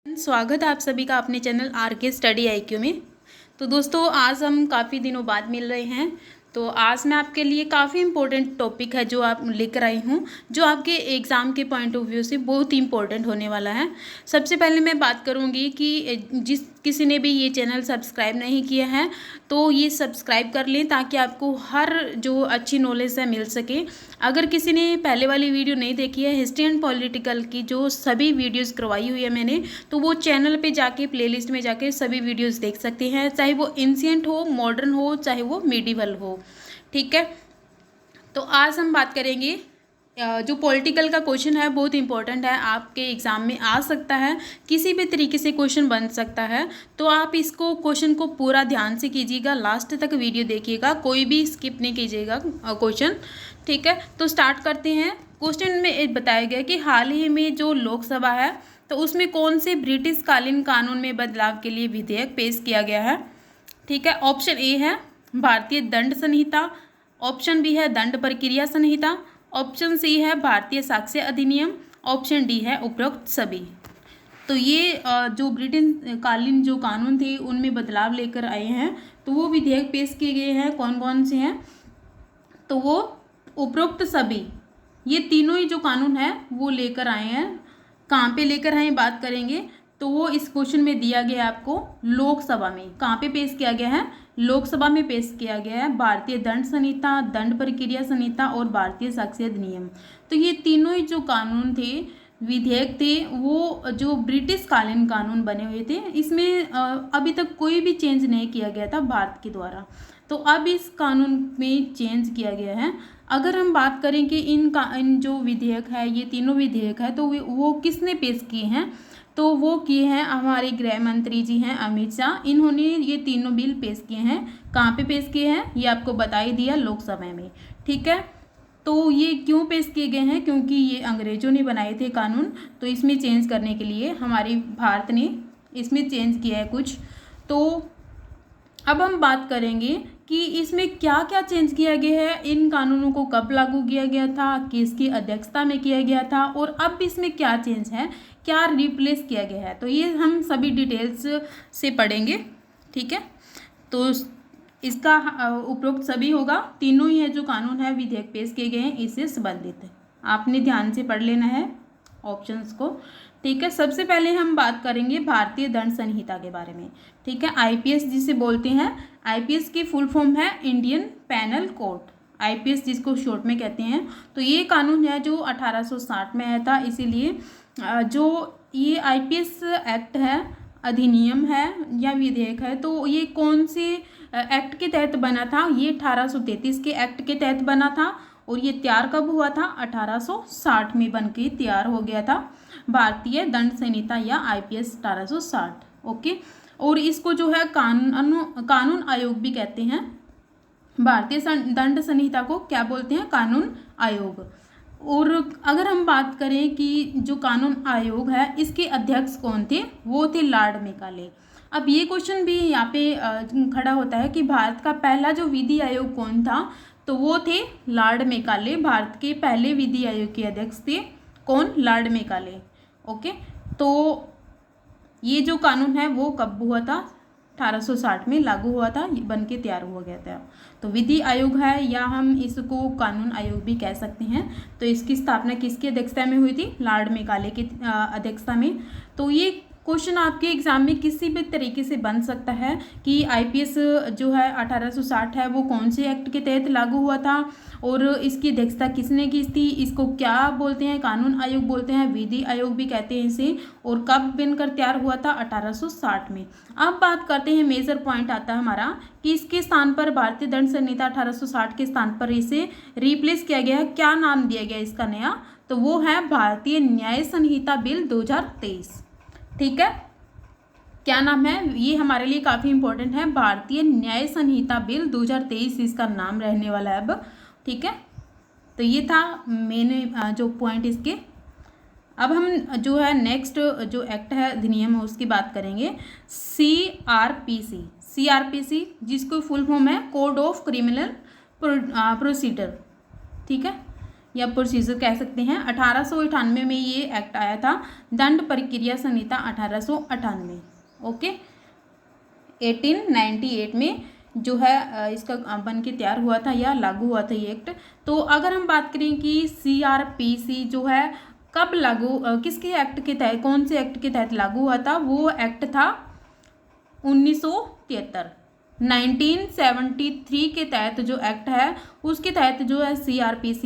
स्वागत है आप सभी का अपने चैनल आर के स्टडी IQ में। तो दोस्तों आज हम काफ़ी दिनों बाद मिल रहे हैं। तो आज मैं आपके लिए काफ़ी इम्पोर्टेंट टॉपिक है जो आप लेकर आई हूँ, जो आपके एग्ज़ाम के पॉइंट ऑफ व्यू से बहुत ही इम्पोर्टेंट होने वाला है। सबसे पहले मैं बात करूँगी कि जिस किसी ने भी ये चैनल सब्सक्राइब नहीं किया है तो ये सब्सक्राइब कर लें ताकि आपको हर जो अच्छी नॉलेज है मिल सके। अगर किसी ने पहले वाली वीडियो नहीं देखी है, हिस्ट्री एंड पॉलिटिकल की जो सभी वीडियोस करवाई हुई है मैंने, तो वो चैनल पे जाके प्लेलिस्ट में जाके सभी वीडियोस देख सकते हैं, चाहे वो एंशिएंट हो, मॉडर्न हो, चाहे वो मिडिवल हो। ठीक है, तो आज हम बात करेंगे जो पॉलिटिकल का क्वेश्चन है बहुत इंपॉर्टेंट है, आपके एग्ज़ाम में आ सकता है, किसी भी तरीके से क्वेश्चन बन सकता है। तो आप इसको क्वेश्चन को पूरा ध्यान से कीजिएगा, लास्ट तक वीडियो देखिएगा, कोई भी स्किप नहीं कीजिएगा क्वेश्चन। ठीक है, तो स्टार्ट करते हैं। क्वेश्चन में बताया गया कि हाल ही में जो लोकसभा है तो उसमें कौन से ब्रिटिश कालीन कानून में बदलाव के लिए विधेयक पेश किया गया है। ठीक है, ऑप्शन ए है भारतीय दंड संहिता, ऑप्शन बी है दंड प्रक्रिया संहिता, ऑप्शन सी है भारतीय साक्ष्य अधिनियम, ऑप्शन डी है उपरोक्त सभी। तो ये जो ब्रिटेन कालीन जो कानून थे उनमें बदलाव लेकर आए हैं, तो वो विधेयक पेश किए गए हैं। कौन कौन से हैं? तो वो उपरोक्त सभी, ये तीनों ही जो कानून है वो लेकर आए हैं। कहाँ पे लेकर आए बात करेंगे, तो वो इस क्वेश्चन में दिया गया है आपको लोकसभा में। कहाँ पे पेश किया गया है? लोकसभा में पेश किया गया है। भारतीय दंड संहिता, दंड प्रक्रिया संहिता और भारतीय साक्ष्य अधिनियम। तो ये तीनों ही जो कानून थे, विधेयक थे, वो जो ब्रिटिश कालीन कानून बने हुए थे, इसमें अभी तक कोई भी चेंज नहीं किया गया था भारत के द्वारा। तो अब इस कानून में चेंज किया गया है। अगर हम बात करें कि इन जो विधेयक है, ये तीनों विधेयक है, तो वो किसने पेश किए हैं? तो वो किए हैं हमारे गृह मंत्री जी हैं अमित शाह। इन्होंने ये तीनों बिल पेश किए हैं। कहाँ पे पेश किए हैं ये आपको बता ही दिया, लोकसभा में। ठीक है, तो ये क्यों पेश किए गए हैं? क्योंकि ये अंग्रेजों ने बनाए थे कानून, तो इसमें चेंज करने के लिए हमारे भारत ने इसमें चेंज किया है कुछ। तो अब हम बात करेंगे कि इसमें क्या क्या चेंज किया गया है, इन कानूनों को कब लागू किया गया था, किसकी अध्यक्षता में किया गया था, और अब इसमें क्या चेंज है, क्या रिप्लेस किया गया है। तो ये हम सभी डिटेल्स से पढ़ेंगे। ठीक है, तो इसका उपरोक्त सभी होगा, तीनों ही है जो कानून है विधेयक पेश किए गए हैं इससे संबंधित है। आपने ध्यान से पढ़ लेना है ऑप्शंस को। ठीक है, सबसे पहले हम बात करेंगे भारतीय दंड संहिता के बारे में। ठीक है, IPS जिसे बोलते हैं, IPS की फुल फॉर्म है इंडियन पैनल कोड, IPS जिसको शॉर्ट में कहते हैं। तो ये कानून है जो 1860 में आया था, इसीलिए जो ये IPS एक्ट है, अधिनियम है या विधेयक है, तो ये कौन से एक्ट के तहत बना था? ये 1833 के एक्ट के तहत बना था। और ये तैयार कब हुआ था? 1860 में बन के तैयार हो गया था, भारतीय दंड संहिता या IPS 1860। ओके, और इसको जो है कानून आयोग भी कहते हैं। भारतीय दंड संहिता को क्या बोलते हैं? कानून आयोग। और अगर हम बात करें कि जो कानून आयोग है इसके अध्यक्ष कौन थे, वो थे लॉर्ड मेकाले। अब ये क्वेश्चन भी यहाँ पे खड़ा होता है कि भारत का पहला जो विधि आयोग कौन था, तो वो थे लॉर्ड मेकाले। भारत के पहले विधि आयोग के अध्यक्ष थे कौन? Lord Macaulay. ओके, तो ये जो कानून है वो कब हुआ था? 1860 में लागू हुआ था, बन के तैयार हुआ गया था। तो विधि आयोग है या हम इसको कानून आयोग भी कह सकते हैं। तो इसकी स्थापना किसकी अध्यक्षता में हुई थी? लॉर्ड मेकाले की अध्यक्षता में। तो ये क्वेश्चन आपके एग्जाम में किसी भी तरीके से बन सकता है कि IPS जो है 1860 है वो कौन से एक्ट के तहत लागू हुआ था और इसकी अध्यक्षता किसने की थी, इसको क्या बोलते हैं? कानून आयोग बोलते हैं, विधि आयोग भी कहते हैं इसे। और कब बनकर तैयार हुआ था? 1860 में। अब बात करते हैं, मेजर पॉइंट आता है हमारा कि इसके स्थान पर भारतीय दंड संहिता 1860 के स्थान पर इसे रिप्लेस किया गया। क्या नाम दिया गया इसका नया? तो वो है भारतीय न्याय संहिता बिल 2023। ठीक है, क्या नाम है? ये हमारे लिए काफ़ी इंपॉर्टेंट है, भारतीय न्याय संहिता बिल 2023 इसका नाम रहने वाला है अब। ठीक है, तो ये था मेन जो पॉइंट इसके। अब हम जो है नेक्स्ट जो एक्ट है, अधिनियम है, उसकी बात करेंगे। CRPC जिसको फुल फॉर्म है कोड ऑफ क्रिमिनल प्रोसीजर। ठीक है, या प्रोसीजर कह सकते हैं। 1898 में ये एक्ट आया था, दंड प्रक्रिया संहिता 1898। ओके, 1898 में जो है इसका बन के तैयार हुआ था या लागू हुआ था ये एक्ट। तो अगर हम बात करें कि CRPC जो है कब लागू, किसके एक्ट के तहत, कौन से एक्ट के तहत लागू हुआ था, वो एक्ट था 1973। 1973 के तहत जो एक्ट है उसके तहत जो है CRPC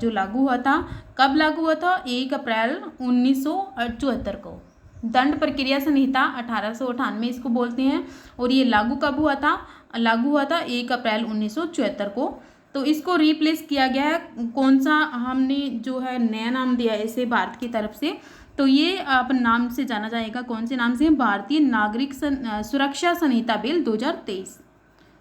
जो लागू हुआ था। कब लागू हुआ था? 1 अप्रैल 1974 को। दंड प्रक्रिया संहिता 1898 इसको बोलते हैं। और ये लागू कब हुआ था? लागू हुआ था 1 अप्रैल 1974 को। तो इसको रिप्लेस किया गया है, कौन सा हमने जो है नया नाम दिया है इसे भारत की तरफ से, तो ये अपन नाम से जाना जाएगा, कौन से नाम से? भारतीय नागरिक सुरक्षा संहिता बिल 2023।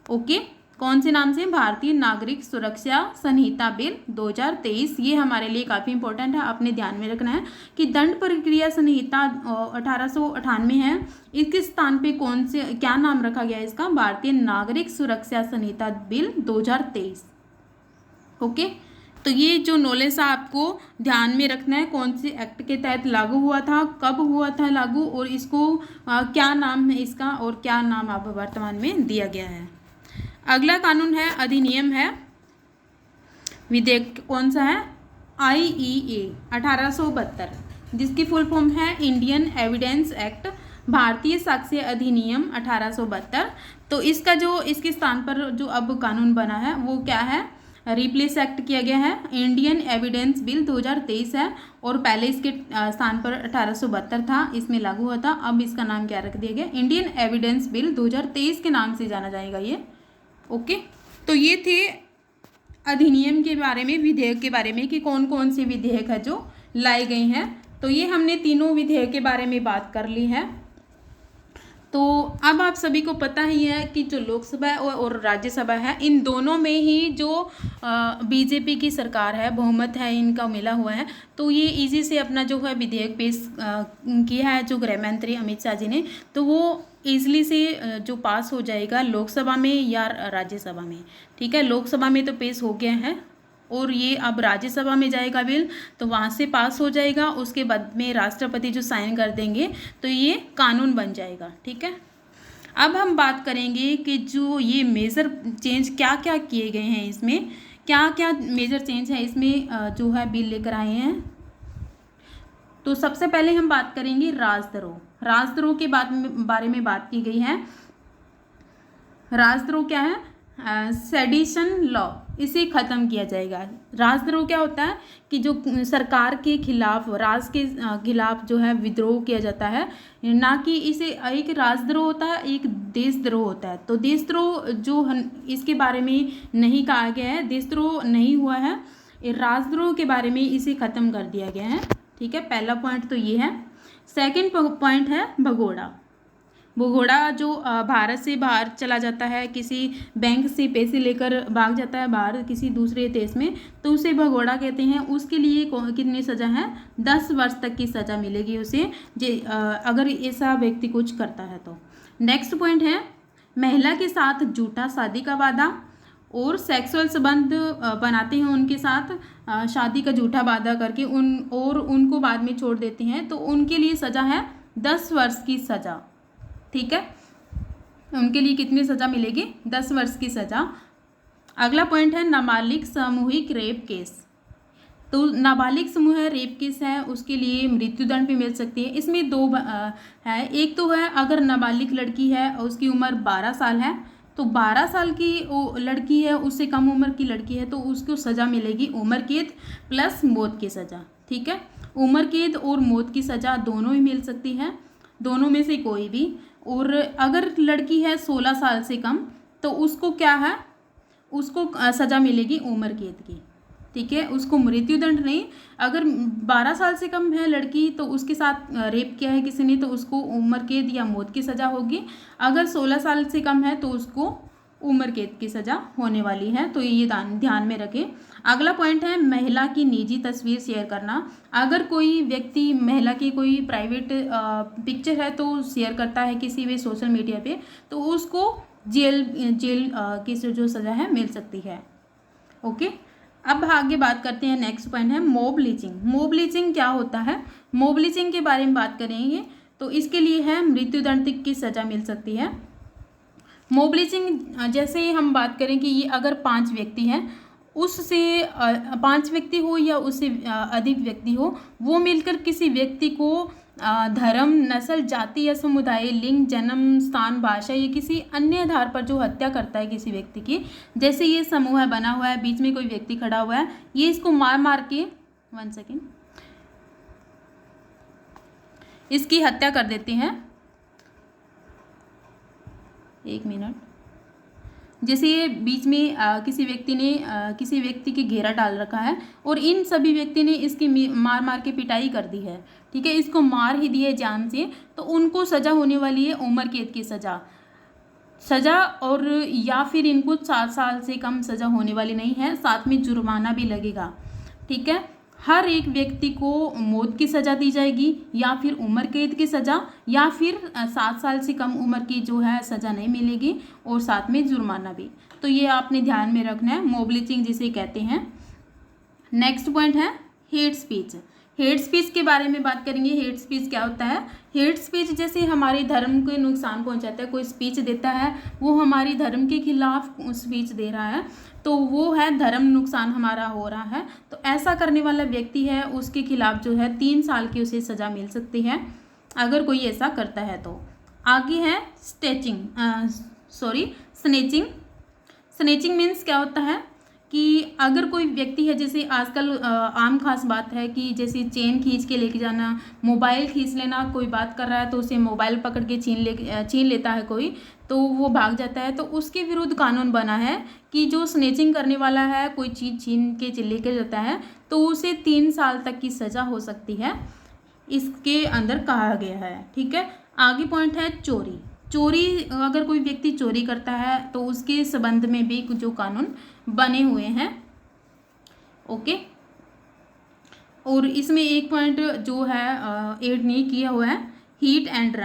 ओके, कौन से नाम से? भारतीय नागरिक सुरक्षा संहिता बिल 2023। ये हमारे लिए काफ़ी इंपॉर्टेंट है, अपने ध्यान में रखना है कि दंड प्रक्रिया संहिता 1898 है, इसके स्थान पे कौन से, क्या नाम रखा गया है इसका? भारतीय नागरिक सुरक्षा संहिता बिल 2023। ओके, तो ये जो नॉलेज है आपको ध्यान में रखना है, कौन से एक्ट के तहत लागू हुआ था, कब हुआ था लागू, और इसको क्या नाम है इसका, और क्या नाम अब वर्तमान में दिया गया है। अगला कानून है, अधिनियम है, विधेयक कौन सा है? IEA 1872, जिसकी फुल फॉर्म है इंडियन एविडेंस एक्ट, भारतीय साक्ष्य अधिनियम 1872। तो इसका जो, इसके स्थान पर जो अब कानून बना है वो क्या है? रिप्लेस एक्ट किया गया है, इंडियन एविडेंस बिल 2023 है, और पहले इसके स्थान पर 1872 था, इसमें लागू हुआ था। अब इसका नाम क्या रख दिया गया? इंडियन एविडेंस बिल 2023 के नाम से जाना जाएगा ये। ओके, तो ये थे अधिनियम के बारे में, विधेयक के बारे में कि कौन कौन से विधेयक है जो लाए गए हैं। तो ये हमने तीनों विधेयक के बारे में बात कर ली है। तो अब आप सभी को पता ही है कि जो लोकसभा और राज्यसभा है, इन दोनों में ही जो बीजेपी की सरकार है, बहुमत है इनका मिला हुआ है। तो ये इजी से अपना जो है विधेयक पेश किया है जो गृह मंत्री अमित शाह जी ने, तो वो ईजिली से जो पास हो जाएगा लोकसभा में या राज्यसभा में। ठीक है, लोकसभा में तो पेश हो गया है और ये अब राज्यसभा में जाएगा बिल, तो वहाँ से पास हो जाएगा। उसके बाद में राष्ट्रपति जो साइन कर देंगे तो ये कानून बन जाएगा। ठीक है, अब हम बात करेंगे कि जो ये मेजर चेंज क्या क्या किए गए हैं, इसमें क्या क्या मेजर चेंज है इसमें जो है बिल लेकर आए हैं। तो सबसे पहले हम बात करेंगे राजद्रोह। राजद्रोह के बारे में बात की गई है। राजद्रोह क्या है? सेडिशन लॉ, इसे ख़त्म किया जाएगा। राजद्रोह क्या होता है कि जो सरकार के खिलाफ, राज के खिलाफ जो है विद्रोह किया जाता है, ना कि इसे, एक राजद्रोह होता है, एक देशद्रोह होता है। तो देशद्रोह जो इसके बारे में नहीं कहा गया है, देशद्रोह नहीं हुआ है, राजद्रोह के बारे में इसे ख़त्म कर दिया गया है। ठीक है, पहला पॉइंट तो ये है। सेकंड पॉइंट है भगोड़ा। भगोड़ा जो भारत से बाहर चला जाता है, किसी बैंक से पैसे लेकर भाग जाता है बाहर किसी दूसरे देश में, तो उसे भगोड़ा कहते हैं। उसके लिए कितनी सज़ा है? 10 वर्ष तक की सज़ा मिलेगी उसे, अगर ऐसा व्यक्ति कुछ करता है तो। नेक्स्ट पॉइंट है महिला के साथ झूठा शादी का वादा और सेक्सुअल संबंध बनाते हैं उनके साथ, शादी का झूठा वादा करके उनको बाद में छोड़ देते हैं, तो उनके लिए सज़ा है 10 वर्ष की सज़ा। ठीक है, उनके लिए कितनी सज़ा मिलेगी? 10 वर्ष की सज़ा। अगला पॉइंट है नाबालिग सामूहिक रेप केस। तो नाबालिग समूह रेप केस है, उसके लिए मृत्युदंड भी मिल सकती है। इसमें दो है, एक तो है अगर नाबालिग लड़की है और उसकी उम्र 12 साल है, तो 12 साल की लड़की है, उससे कम उम्र की लड़की है, तो उसको सज़ा मिलेगी उम्र कैद प्लस मौत की सज़ा। ठीक है, उम्र कैद और मौत की सज़ा दोनों ही मिल सकती है, दोनों में से कोई भी। और अगर लड़की है 16 साल से कम, तो उसको क्या है, उसको सज़ा मिलेगी उम्र कैद की। ठीक है, उसको मृत्युदंड नहीं। अगर 12 साल से कम है लड़की तो उसके साथ रेप किया है किसी ने, तो उसको उम्र कैद या मौत की सज़ा होगी। अगर 16 साल से कम है तो उसको उम्र कैद की सज़ा होने वाली है, तो ये ध्यान में रखें। अगला पॉइंट है महिला की निजी तस्वीर शेयर करना। अगर कोई व्यक्ति महिला की कोई प्राइवेट पिक्चर है तो शेयर करता है किसी भी सोशल मीडिया पे, तो उसको जेल की जो सज़ा है मिल सकती है। ओके, अब आगे बात करते हैं, नेक्स्ट पॉइंट है मॉब लिंचिंग। मॉब लिंचिंग क्या होता है? मॉब लिंचिंग के बारे में बात करेंगे तो इसके लिए है मृत्युदंड तक की सज़ा मिल सकती है। मॉब लिंचिंग जैसे हम बात करें कि ये अगर 5 व्यक्ति हैं, उससे 5 व्यक्ति हो या उससे अधिक व्यक्ति हो, वो मिलकर किसी व्यक्ति को धर्म, नस्ल, जाति या समुदाय, लिंग, जन्म स्थान, भाषा या किसी अन्य आधार पर जो हत्या करता है किसी व्यक्ति की, जैसे ये समूह है बना हुआ है, बीच में कोई व्यक्ति खड़ा हुआ है, ये इसको मार मार के 1 सेकेंड इसकी हत्या कर देते हैं। 1 मिनट। जैसे ये बीच में किसी व्यक्ति ने किसी व्यक्ति की घेरा डाल रखा है और इन सभी व्यक्ति ने इसकी मार मार के पिटाई कर दी है, ठीक है, इसको मार ही दी है जान से, तो उनको सज़ा होने वाली है उम्र कैद की सज़ा और या फिर इनको 7 साल से कम सज़ा होने वाली नहीं है, साथ में जुर्माना भी लगेगा, ठीक है। हर एक व्यक्ति को मौत की सज़ा दी जाएगी या फिर उम्र कैद की सज़ा या फिर 7 साल से कम उम्र की जो है सज़ा नहीं मिलेगी और साथ में जुर्माना भी। तो ये आपने ध्यान में रखना है, मॉब लिंचिंग जिसे कहते हैं। नेक्स्ट पॉइंट है हेट स्पीच। हेट स्पीच के बारे में बात करेंगे। हेट स्पीच क्या होता है? हेट स्पीच जैसे हमारे धर्म को नुकसान पहुंचाता है, कोई स्पीच देता है वो हमारी धर्म के खिलाफ स्पीच दे रहा है, तो वो है धर्म नुकसान हमारा हो रहा है, तो ऐसा करने वाला व्यक्ति है उसके खिलाफ जो है 3 साल की उसे सज़ा मिल सकती है अगर कोई ऐसा करता है तो। आगे है स्नेचिंग। स्नेचिंग मीन्स क्या होता है कि अगर कोई व्यक्ति है, जैसे आजकल आम खास बात है कि जैसे चेन खींच के लेके जाना, मोबाइल खींच लेना, कोई बात कर रहा है तो उसे मोबाइल पकड़ के छीन लेता है कोई, तो वो भाग जाता है, तो उसके विरुद्ध कानून बना है कि जो स्नेचिंग करने वाला है, कोई चीज़ छीन के लेके जाता है तो उसे 3 साल तक की सज़ा हो सकती है, इसके अंदर कहा गया है, ठीक है। आगे पॉइंट है चोरी। अगर कोई व्यक्ति चोरी करता है तो उसके संबंध में भी जो कानून बने हुए हैं, ओके। और इसमें एक पॉइंट जो है ऐड नहीं किया हुआ है, हिट एंड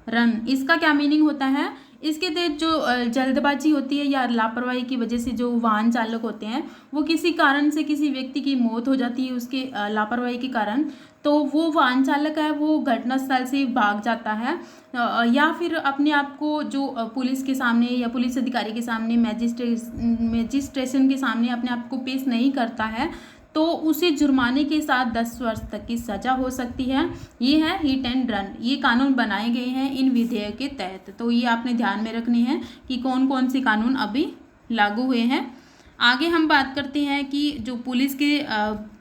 रन। इसका क्या मीनिंग होता है? इसके तहत जो जल्दबाजी होती है या लापरवाही की वजह से जो वाहन चालक होते हैं, वो किसी कारण से किसी व्यक्ति की मौत हो जाती है उसके लापरवाही के कारण, तो वो वाहन चालक है वो घटनास्थल से भाग जाता है या फिर अपने आप को जो पुलिस के सामने या पुलिस अधिकारी के सामने मजिस्ट्रेशन के सामने अपने आप को पेश नहीं करता है, तो उसे जुर्माने के साथ 10 वर्ष तक की सज़ा हो सकती है। ये है हिट एंड रन। ये कानून बनाए गए हैं इन विधेयक के तहत, तो ये आपने ध्यान में रखने हैं कि कौन कौन से कानून अभी लागू हुए हैं। आगे हम बात करते हैं कि जो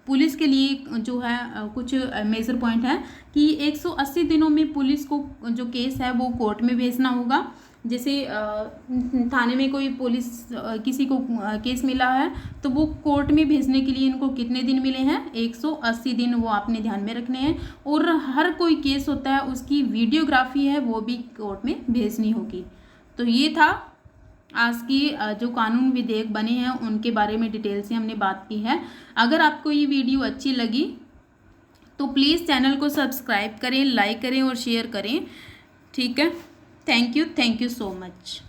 पुलिस के लिए जो है कुछ मेजर पॉइंट है कि 180 दिनों में पुलिस को जो केस है वो कोर्ट में भेजना होगा। जैसे थाने में कोई पुलिस किसी को केस मिला है तो वो कोर्ट में भेजने के लिए इनको कितने दिन मिले हैं? 180 दिन, वो आपने ध्यान में रखने हैं। और हर कोई केस होता है उसकी वीडियोग्राफी है वो भी कोर्ट में भेजनी होगी। तो ये था आज की जो कानून विधेयक बने हैं उनके बारे में डिटेल से हमने बात की है। अगर आपको ये वीडियो अच्छी लगी तो प्लीज़ चैनल को सब्सक्राइब करें, लाइक करें और शेयर करें, ठीक है। Thank you so much.